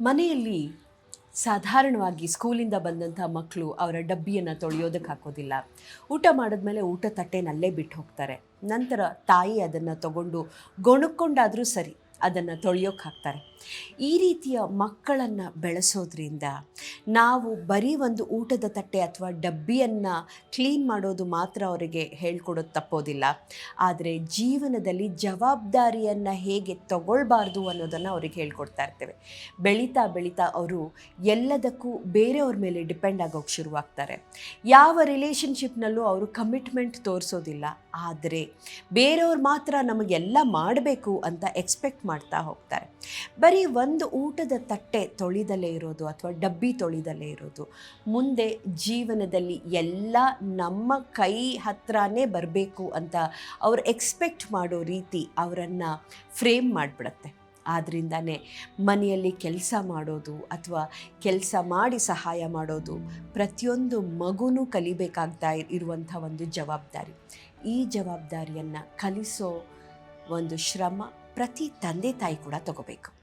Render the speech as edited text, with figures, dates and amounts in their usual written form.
ಮನೆಯಲ್ಲಿ ಸಾಧಾರಣವಾಗಿ ಸ್ಕೂಲಿಂದ ಬಂದಂಥ ಮಕ್ಕಳು ಅವರ ಡಬ್ಬಿಯನ್ನು ತೊಳೆಯೋದಕ್ಕೆ ಹಾಕೋದಿಲ್ಲ. ಊಟ ಮಾಡಿದ್ಮೇಲೆ ಊಟ ತಟ್ಟೆನಲ್ಲೇ ಬಿಟ್ಟು ಹೋಗ್ತಾರೆ. ನಂತರ ತಾಯಿ ಅದನ್ನು ತಗೊಂಡು ಗೊಣಕ್ಕೊಂಡಾದರೂ ಸರಿ ಅದನ್ನು ತೊಳೆಯೋಕ್ಕೆ ಹಾಕ್ತಾರೆ. ಈ ರೀತಿಯ ಮಕ್ಕಳನ್ನು ಬೆಳೆಸೋದ್ರಿಂದ ನಾವು ಬರೀ ಒಂದು ಊಟದ ತಟ್ಟೆ ಅಥವಾ ಡಬ್ಬಿಯನ್ನು ಕ್ಲೀನ್ ಮಾಡೋದು ಮಾತ್ರ ಅವರಿಗೆ ಹೇಳ್ಕೊಡೋದು ತಪ್ಪೋದಿಲ್ಲ. ಆದರೆ ಜೀವನದಲ್ಲಿ ಜವಾಬ್ದಾರಿಯನ್ನು ಹೇಗೆ ತಗೊಳ್ಬಾರ್ದು ಅನ್ನೋದನ್ನು ಅವ್ರಿಗೆ ಹೇಳ್ಕೊಡ್ತಾ ಇರ್ತೇವೆ. ಬೆಳೀತಾ ಬೆಳೀತಾ ಅವರು ಎಲ್ಲದಕ್ಕೂ ಬೇರೆಯವ್ರ ಮೇಲೆ ಡಿಪೆಂಡ್ ಆಗೋಕ್ಕೆ ಶುರುವಾಗ್ತಾರೆ. ಯಾವ ರಿಲೇಷನ್ಶಿಪ್ನಲ್ಲೂ ಅವರು ಕಮಿಟ್ಮೆಂಟ್ ತೋರಿಸೋದಿಲ್ಲ. ಆದರೆ ಬೇರೆಯವ್ರು ಮಾತ್ರ ನಮಗೆಲ್ಲ ಮಾಡಬೇಕು ಅಂತ ಎಕ್ಸ್ಪೆಕ್ಟ್ ಮಾಡ್ತಾ ಹೋಗ್ತಾರೆ. ಬರೀ ಒಂದು ಊಟದ ತಟ್ಟೆ ತೊಳಿದಲೇ ಇರೋದು ಅಥವಾ ಡಬ್ಬಿ ತೊಳಿದಲೇ ಇರೋದು ಮುಂದೆ ಜೀವನದಲ್ಲಿ ಎಲ್ಲ ನಮ್ಮ ಕೈ ಹತ್ರನೇ ಬರಬೇಕು ಅಂತ ಅವ್ರು ಎಕ್ಸ್ಪೆಕ್ಟ್ ಮಾಡೋ ರೀತಿ ಅವರನ್ನು ಫ್ರೇಮ್ ಮಾಡಿಬಿಡುತ್ತೆ. ಆದ್ದರಿಂದನೇ ಮನೆಯಲ್ಲಿ ಕೆಲಸ ಮಾಡೋದು ಅಥವಾ ಕೆಲಸ ಮಾಡಿ ಸಹಾಯ ಮಾಡೋದು ಪ್ರತಿಯೊಂದು ಮಗುನೂ ಕಲಿಬೇಕಾಗ್ತಾ ಇರುವಂಥ ಒಂದು ಜವಾಬ್ದಾರಿ. ಈ ಜವಾಬ್ದಾರಿಯನ್ನು ಕಲಿಸೋ ಒಂದು ಶ್ರಮ ಪ್ರತಿ ತಂದೆ ತಾಯಿ ಕೂಡ ತಗೋಬೇಕು.